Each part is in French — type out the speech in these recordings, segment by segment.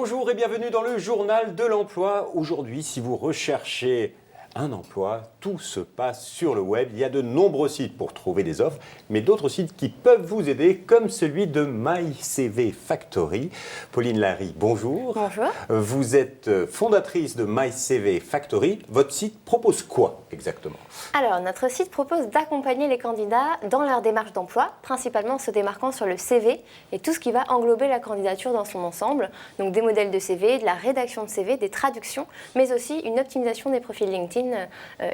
Bonjour et bienvenue dans le journal de l'emploi. Aujourd'hui, si vous recherchez un emploi, tout se passe sur le web. Il y a de nombreux sites pour trouver des offres, mais d'autres sites qui peuvent vous aider, comme celui de MyCV Factory. Pauline Larry, bonjour. Bonjour. Vous êtes fondatrice de MyCV Factory. Votre site propose quoi exactement? Alors, notre site propose d'accompagner les candidats dans leur démarche d'emploi, principalement en se démarquant sur le CV et tout ce qui va englober la candidature dans son ensemble. Donc des modèles de CV, de la rédaction de CV, des traductions, mais aussi une optimisation des profils LinkedIn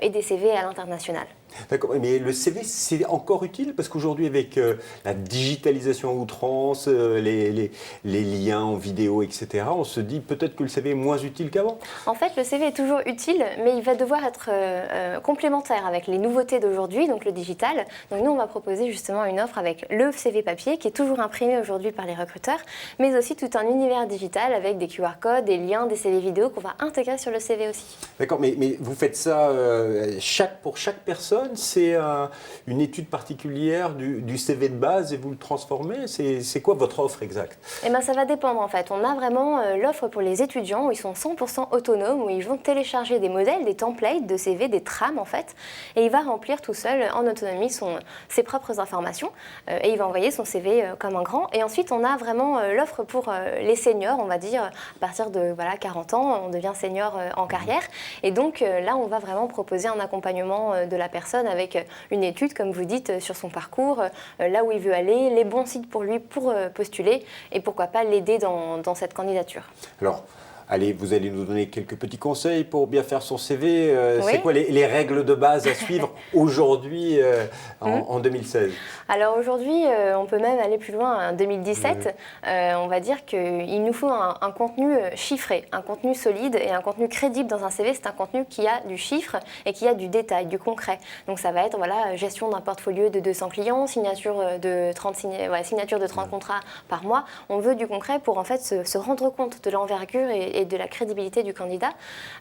et des CV à l'international. D'accord, mais le CV, c'est encore utile parce qu'aujourd'hui, avec la digitalisation à outrance, les liens en vidéo, etc., on se dit peut-être que le CV est moins utile qu'avant. En fait, le CV est toujours utile, mais il va devoir être complémentaire avec les nouveautés d'aujourd'hui, donc le digital. Donc nous, on va proposer justement une offre avec le CV papier qui est toujours imprimé aujourd'hui par les recruteurs, mais aussi tout un univers digital avec des QR codes, des liens, des CV vidéo qu'on va intégrer sur le CV aussi. D'accord, mais vous faites ça pour chaque personne? C'est une étude particulière du CV de base et vous le transformez? C'est quoi votre offre exacte? Eh bien, ça va dépendre en fait. On a vraiment l'offre pour les étudiants où ils sont 100% autonomes, où ils vont télécharger des modèles, des templates de CV, des trames en fait, et il va remplir tout seul en autonomie ses propres informations et il va envoyer son CV comme un grand. Et ensuite, on a vraiment l'offre pour les seniors, on va dire, à partir de 40 ans, on devient senior en carrière. Et donc là, on va vraiment proposer un accompagnement de la personne avec une étude, comme vous dites, sur son parcours, là où il veut aller, les bons sites pour lui pour postuler et pourquoi pas l'aider dans cette candidature. Alors, allez, vous allez nous donner quelques petits conseils pour bien faire son CV. Oui. C'est quoi les règles de base à suivre aujourd'hui en 2016? Alors aujourd'hui, on peut même aller plus loin. En 2017, on va dire qu'il nous faut un contenu chiffré, un contenu solide et un contenu crédible dans un CV. C'est un contenu qui a du chiffre et qui a du détail, du concret. Donc ça va être gestion d'un portfolio de 200 clients, signature de 30 contrats par mois. On veut du concret pour en fait se rendre compte de l'envergure et de la crédibilité du candidat.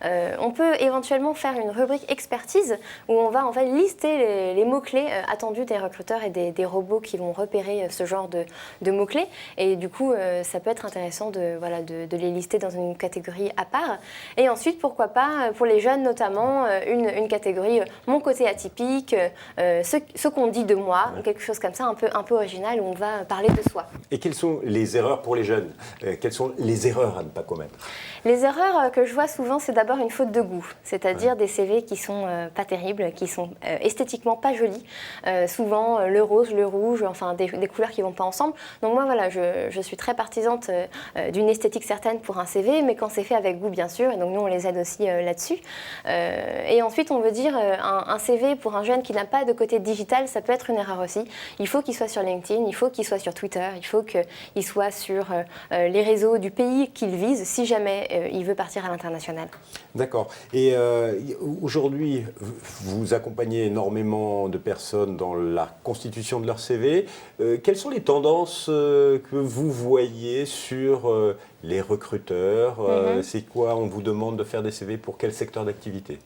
On peut éventuellement faire une rubrique expertise où on va en fait lister les mots-clés attendus des recruteurs et des robots qui vont repérer ce genre de mots-clés. Et du coup, ça peut être intéressant de les lister dans une catégorie à part. Et ensuite, pourquoi pas, pour les jeunes notamment, une catégorie mon côté atypique, ce qu'on dit de moi, quelque chose comme ça, un peu original, où on va parler de soi. Et quelles sont les erreurs pour les jeunes? Quelles sont les erreurs à ne pas commettre? Les erreurs que je vois souvent, c'est d'abord une faute de goût, c'est-à-dire des CV qui sont pas terribles, qui sont esthétiquement pas jolis, souvent le rose, le rouge, enfin des couleurs qui vont pas ensemble. Donc moi voilà, je suis très partisante d'une esthétique certaine pour un CV, mais quand c'est fait avec goût bien sûr, et donc nous on les aide aussi là-dessus. Et ensuite on veut dire un CV pour un jeune qui n'a pas de côté digital, ça peut être une erreur aussi. Il faut qu'il soit sur LinkedIn, il faut qu'il soit sur Twitter, il faut qu'il soit sur les réseaux du pays qu'il vise si jamais il veut partir à l'international. D'accord. Et aujourd'hui, vous accompagnez énormément de personnes dans la constitution de leur CV. Quelles sont les tendances que vous voyez sur les recruteurs? C'est quoi? On vous demande de faire des CV pour quel secteur d'activité?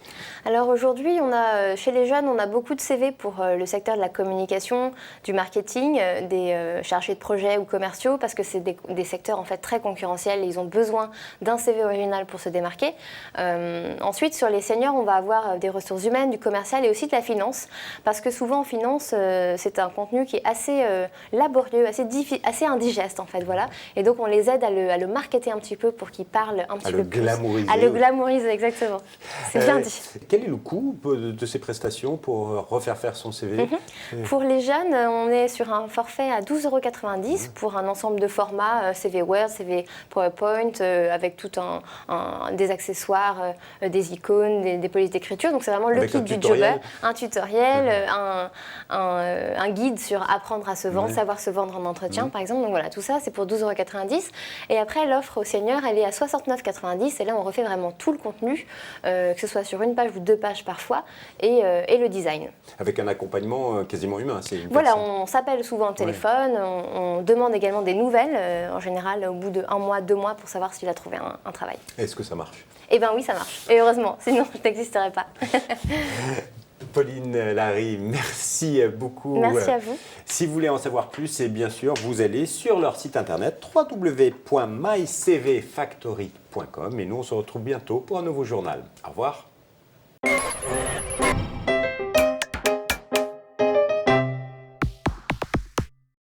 Alors aujourd'hui, chez les jeunes, on a beaucoup de CV pour le secteur de la communication, du marketing, des chargés de projet ou commerciaux, parce que c'est des secteurs en fait très concurrentiels et ils ont besoin d'un CV original pour se démarquer. Ensuite, sur les seniors, on va avoir des ressources humaines, du commercial et aussi de la finance, parce que souvent en finance, c'est un contenu qui est assez laborieux, assez indigeste en fait, voilà. Et donc on les aide à le marketer un petit peu pour qu'ils parlent un petit peu plus. À le glamouriser, exactement. C'est bien dit. Quel est le coût de ces prestations pour refaire faire son CV? Pour les jeunes, on est sur un forfait à 12,90 € pour un ensemble de formats, CV Word, CV PowerPoint, avec tout des accessoires, des icônes, des polices d'écriture. Donc c'est vraiment le kit du jobber, un tutoriel, un guide sur apprendre à se vendre, savoir se vendre en entretien par exemple. Donc voilà, tout ça c'est pour 12,90 €. Et après l'offre aux seniors, elle est à 69,90 € et là on refait vraiment tout le contenu, que ce soit sur une page ou 2 pages parfois, et le design. Avec un accompagnement quasiment humain. Voilà, on s'appelle souvent au téléphone, on demande également des nouvelles, en général au bout de 1 mois, 2 mois, pour savoir s'il a trouvé un travail. Est-ce que ça marche? Eh bien oui, ça marche. Et heureusement, sinon je n'existerais pas. Pauline Larry, merci beaucoup. Merci à vous. Si vous voulez en savoir plus, et bien sûr, vous allez sur leur site internet www.mycvfactory.com et nous on se retrouve bientôt pour un nouveau journal. Au revoir.